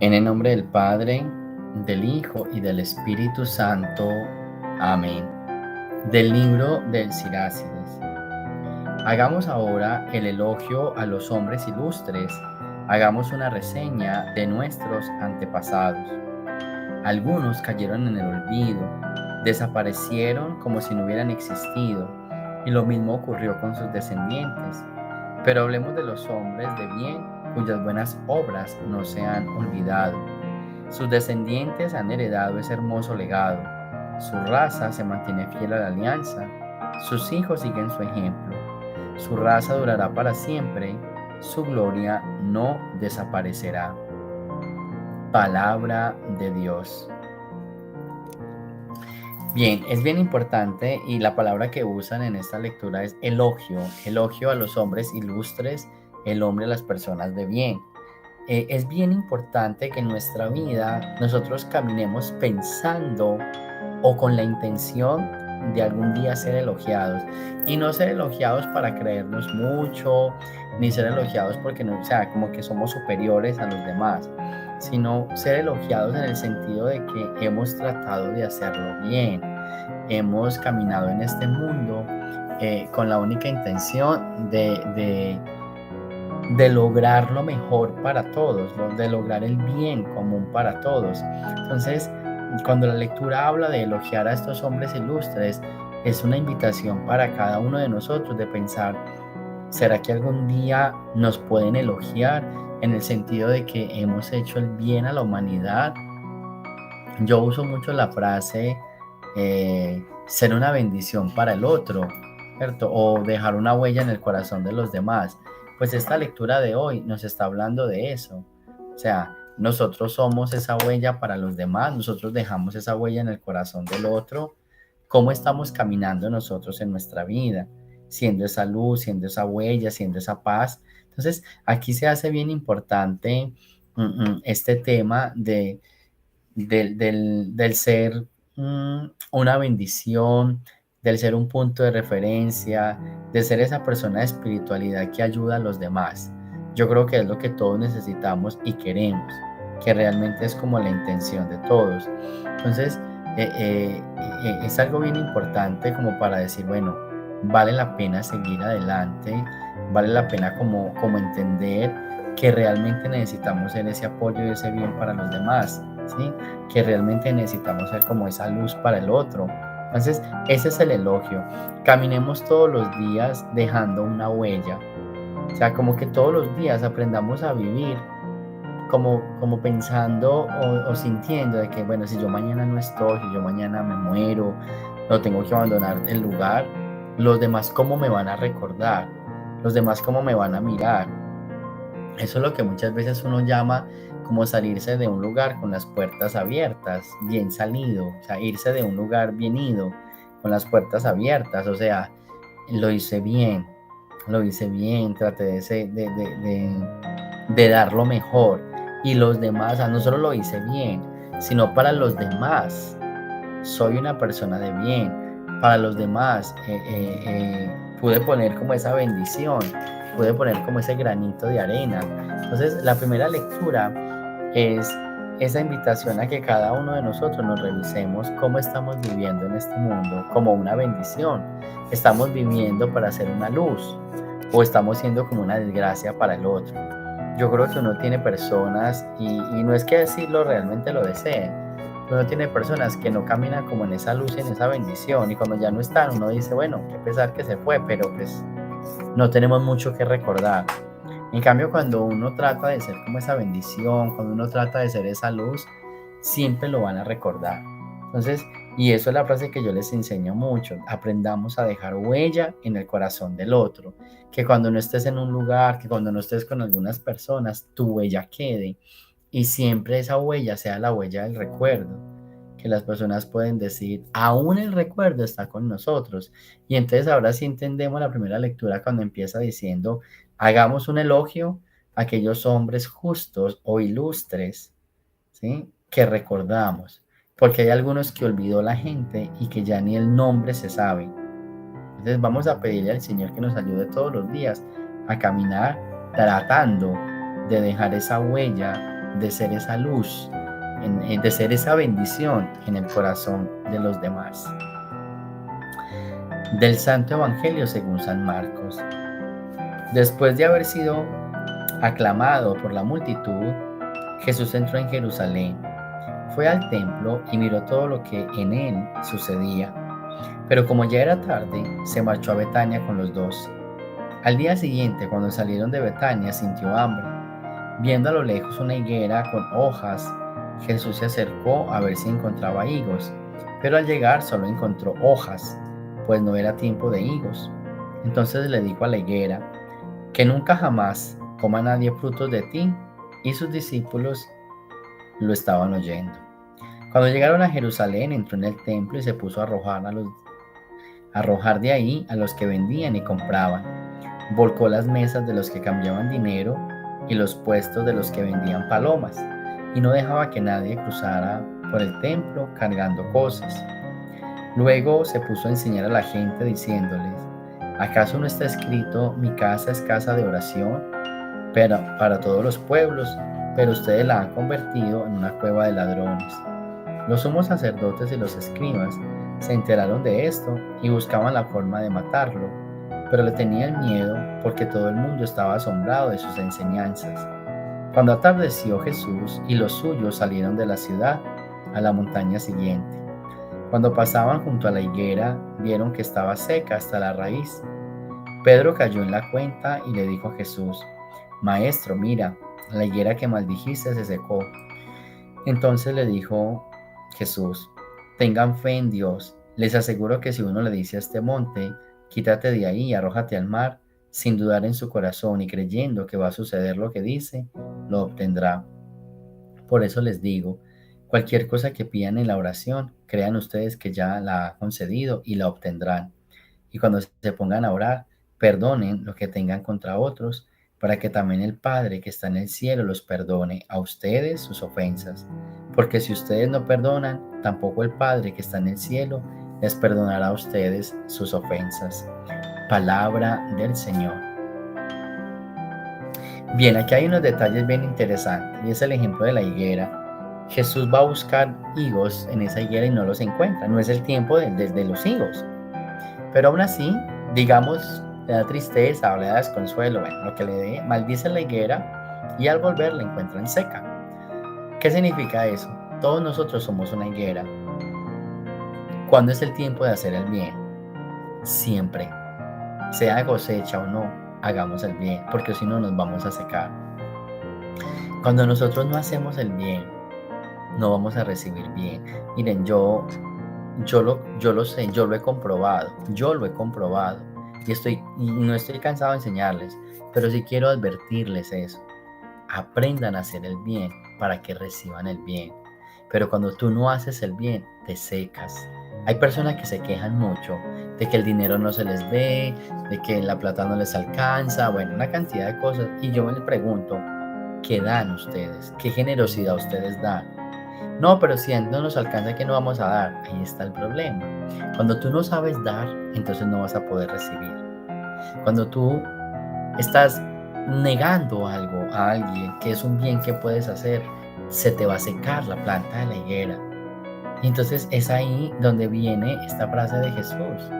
En el nombre del Padre, del Hijo y del Espíritu Santo. Amén. Del libro del Sirácides. Hagamos ahora el elogio a los hombres ilustres. Hagamos una reseña de nuestros antepasados. Algunos cayeron en el olvido, desaparecieron como si no hubieran existido, y lo mismo ocurrió con sus descendientes. Pero hablemos de los hombres de bien, cuyas buenas obras no se han olvidado. Sus descendientes han heredado ese hermoso legado. Su raza se mantiene fiel a la alianza. Sus hijos siguen su ejemplo. Su raza durará para siempre. Su gloria no desaparecerá. Palabra de Dios. Bien, es bien importante y la palabra que usan en esta lectura es elogio. Elogio a los hombres ilustres, el hombre a las personas de bien. Es bien importante que en nuestra vida nosotros caminemos pensando o con la intención de algún día ser elogiados, y no ser elogiados para creernos mucho, ni ser elogiados porque no, o sea, como que somos superiores a los demás, sino ser elogiados en el sentido de que hemos tratado de hacerlo bien, hemos caminado en este mundo con la única intención de lograr lo mejor para todos, de lograr el bien común para todos. Entonces, cuando la lectura habla de elogiar a estos hombres ilustres, es una invitación para cada uno de nosotros de pensar, ¿será que algún día nos pueden elogiar en el sentido de que hemos hecho el bien a la humanidad? Yo uso mucho la frase ser una bendición para el otro, ¿cierto? O dejar una huella en el corazón de los demás. Pues esta lectura de hoy nos está hablando de eso. O sea, nosotros somos esa huella para los demás, nosotros dejamos esa huella en el corazón del otro. ¿Cómo estamos caminando nosotros en nuestra vida? Siendo esa luz, siendo esa huella, siendo esa paz. Entonces, aquí se hace bien importante este tema del ser una bendición, del ser un punto de referencia, de ser esa persona de espiritualidad que ayuda a los demás. Yo creo que es lo que todos necesitamos y queremos, que realmente es como la intención de todos. Entonces, es algo bien importante como para decir, bueno, vale la pena seguir adelante, vale la pena como entender que realmente necesitamos ser ese apoyo y ese bien para los demás, ¿sí? Que realmente necesitamos ser como esa luz para el otro. Entonces, ese es el elogio. Caminemos todos los días dejando una huella. O sea, como que todos los días aprendamos a vivir como pensando o sintiendo de que, bueno, si yo mañana no estoy, si yo mañana me muero, no tengo que abandonar el lugar, los demás cómo me van a recordar, los demás cómo me van a mirar. Eso es lo que muchas veces uno llama como salirse de un lugar con las puertas abiertas, bien salido, o sea, irse de un lugar bien ido, con las puertas abiertas, o sea, lo hice bien, lo hice bien, traté de dar lo mejor. Y los demás, o sea, no solo lo hice bien, sino para los demás, soy una persona de bien, para los demás pude poner como esa bendición, pude poner como ese granito de arena. Entonces, la primera lectura es esa invitación a que cada uno de nosotros nos revisemos cómo estamos viviendo en este mundo como una bendición. ¿Estamos viviendo para ser una luz o estamos siendo como una desgracia para el otro? Yo creo que uno tiene personas, y no es que decirlo realmente lo deseen, uno tiene personas que no caminan como en esa luz y en esa bendición, y cuando ya no están, uno dice, bueno, qué pesar que se fue, pero pues no tenemos mucho que recordar. En cambio, cuando uno trata de ser como esa bendición, cuando uno trata de ser esa luz, siempre lo van a recordar. Entonces, y eso es la frase que yo les enseño mucho, aprendamos a dejar huella en el corazón del otro, que cuando no estés en un lugar, que cuando no estés con algunas personas, tu huella quede y siempre esa huella sea la huella del recuerdo, que las personas pueden decir, aún el recuerdo está con nosotros. Y entonces ahora sí entendemos la primera lectura cuando empieza diciendo, hagamos un elogio a aquellos hombres justos o ilustres, ¿sí? Que recordamos, porque hay algunos que olvidó la gente y que ya ni el nombre se sabe. Entonces vamos a pedirle al Señor que nos ayude todos los días a caminar tratando de dejar esa huella de ser esa luz, de ser esa bendición en el corazón de los demás. Del Santo Evangelio según San Marcos. Después de haber sido aclamado por la multitud, Jesús entró en Jerusalén. Fue al templo y miró todo lo que en él sucedía. Pero como ya era tarde, se marchó a Betania con los 12. Al día siguiente, cuando salieron de Betania, sintió hambre. Viendo a lo lejos una higuera con hojas, Jesús se acercó a ver si encontraba higos, pero al llegar solo encontró hojas, pues no era tiempo de higos. Entonces le dijo a la higuera, que nunca jamás coma nadie frutos de ti, y sus discípulos lo estaban oyendo. Cuando llegaron a Jerusalén, entró en el templo y se puso a arrojar de ahí a los que vendían y compraban. Volcó las mesas de los que cambiaban dinero y los puestos de los que vendían palomas, y no dejaba que nadie cruzara por el templo cargando cosas. Luego se puso a enseñar a la gente diciéndoles, ¿acaso no está escrito, mi casa es casa de oración para todos los pueblos, pero ustedes la han convertido en una cueva de ladrones? Los sumos sacerdotes y los escribas se enteraron de esto y buscaban la forma de matarlo, pero le tenían miedo porque todo el mundo estaba asombrado de sus enseñanzas. Cuando atardeció, Jesús y los suyos salieron de la ciudad a la montaña siguiente. Cuando pasaban junto a la higuera, vieron que estaba seca hasta la raíz. Pedro cayó en la cuenta y le dijo a Jesús, Maestro, mira, la higuera que maldijiste se secó. Entonces le dijo Jesús, tengan fe en Dios. Les aseguro que si uno le dice a este monte, quítate de ahí y arrójate al mar, sin dudar en su corazón y creyendo que va a suceder lo que dice, lo obtendrá. Por eso les digo, cualquier cosa que pidan en la oración, crean ustedes que ya la ha concedido y la obtendrán. Y cuando se pongan a orar, perdonen lo que tengan contra otros, para que también el Padre que está en el cielo los perdone a ustedes sus ofensas. Porque si ustedes no perdonan, tampoco el Padre que está en el cielo les perdonará a ustedes sus ofensas. Palabra del Señor. Bien, aquí hay unos detalles bien interesantes y es el ejemplo de la higuera. Jesús va a buscar higos en esa higuera y no los encuentra. No es el tiempo de los higos. Pero aún así, digamos, le da tristeza o le da desconsuelo, bueno, lo que le dé, maldice la higuera y al volver la encuentran seca. ¿Qué significa eso? Todos nosotros somos una higuera. ¿Cuándo es el tiempo de hacer el bien? Siempre. Sea cosecha o no, hagamos el bien, porque si no nos vamos a secar. Cuando nosotros no hacemos el bien, no vamos a recibir bien. Miren, yo lo sé, yo lo he comprobado y no estoy cansado de enseñarles, pero sí quiero advertirles eso. Aprendan a hacer el bien para que reciban el bien. Pero cuando tú no haces el bien, te secas. Hay personas que se quejan mucho de que el dinero no se les ve, de que la plata no les alcanza, bueno, una cantidad de cosas. Y yo me pregunto, ¿qué dan ustedes? ¿Qué generosidad ustedes dan? No, pero si no nos alcanza, ¿qué no vamos a dar? Ahí está el problema. Cuando tú no sabes dar, entonces no vas a poder recibir. Cuando tú estás negando algo a alguien que es un bien que puedes hacer, se te va a secar la planta de la higuera. Y entonces es ahí donde viene esta frase de Jesús,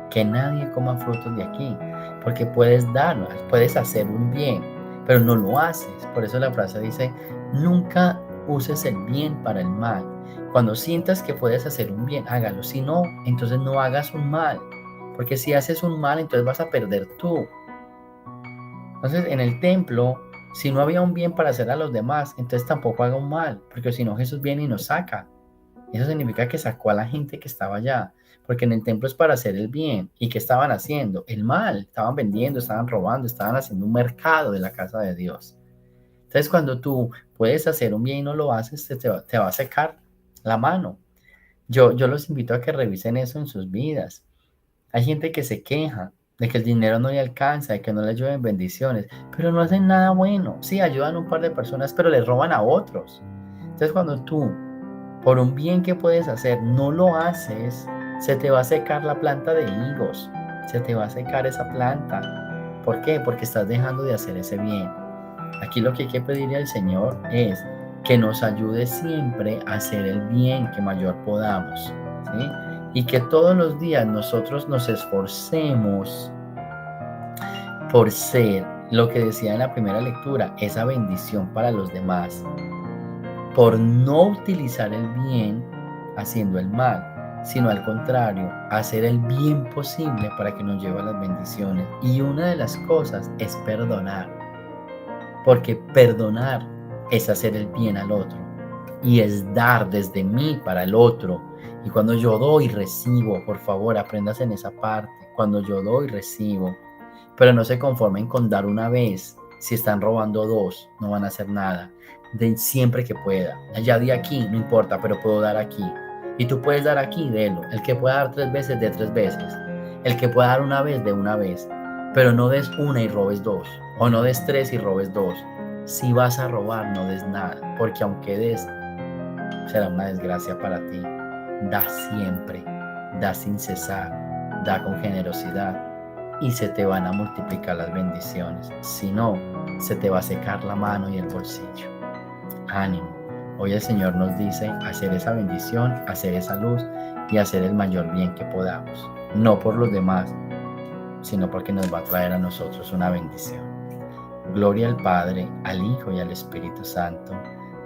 que nadie coma frutos de aquí, porque puedes darnos, puedes hacer un bien, pero no lo haces. Por eso la frase dice, nunca uses el bien para el mal. Cuando sientas que puedes hacer un bien, hágalo. Si no, entonces no hagas un mal, porque si haces un mal, entonces vas a perder tú. Entonces, en el templo, si no había un bien para hacer a los demás, entonces tampoco haga un mal, porque si no Jesús viene y nos saca. Eso significa que sacó a la gente que estaba allá, porque en el templo es para hacer el bien. ¿Y qué estaban haciendo? El mal. Estaban vendiendo, estaban robando, estaban haciendo un mercado de la casa de Dios. Entonces, cuando tú puedes hacer un bien y no lo haces, te va a secar la mano. Yo los invito a que revisen eso en sus vidas. Hay gente que se queja de que el dinero no le alcanza, de que no le llueven bendiciones, pero no hacen nada bueno. Sí, ayudan a un par de personas, pero le roban a otros. Entonces, cuando tú, por un bien que puedes hacer, no lo haces, se te va a secar la planta de higos. Se te va a secar esa planta. ¿Por qué? Porque estás dejando de hacer ese bien. Aquí lo que hay que pedirle al Señor es que nos ayude siempre a hacer el bien que mayor podamos, ¿sí? Y que todos los días nosotros nos esforcemos por ser lo que decía en la primera lectura, esa bendición para los demás, por no utilizar el bien haciendo el mal, sino al contrario, hacer el bien posible para que nos lleve a las bendiciones. Y una de las cosas es perdonar, porque perdonar es hacer el bien al otro y es dar desde mí para el otro. Y cuando yo doy, recibo. Por favor, aprendas en esa parte. Cuando yo doy, recibo. Pero no se conformen con dar una vez. Si están robando dos, no van a hacer nada. Den siempre que pueda. Ya di aquí, no importa, pero puedo dar aquí. Y tú puedes dar aquí, délo. El que pueda dar 3 veces, de 3 veces. El que pueda dar una vez, de una vez. Pero no des una y robes dos. O no des 3 y robes dos. Si vas a robar, no des nada. Porque aunque des, será una desgracia para ti. Da siempre. Da sin cesar. Da con generosidad y se te van a multiplicar las bendiciones. Si no, se te va a secar la mano y el bolsillo. Ánimo. Hoy el Señor nos dice hacer esa bendición, hacer esa luz y hacer el mayor bien que podamos. No por los demás, sino porque nos va a traer a nosotros una bendición. Gloria al Padre, al Hijo y al Espíritu Santo,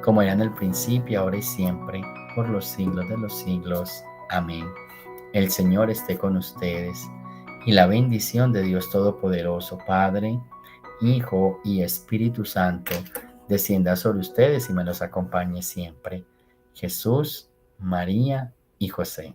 como era en el principio, ahora y siempre, por los siglos de los siglos. Amén. El Señor esté con ustedes. Y la bendición de Dios Todopoderoso, Padre, Hijo y Espíritu Santo, descienda sobre ustedes y me los acompañe siempre. Jesús, María y José.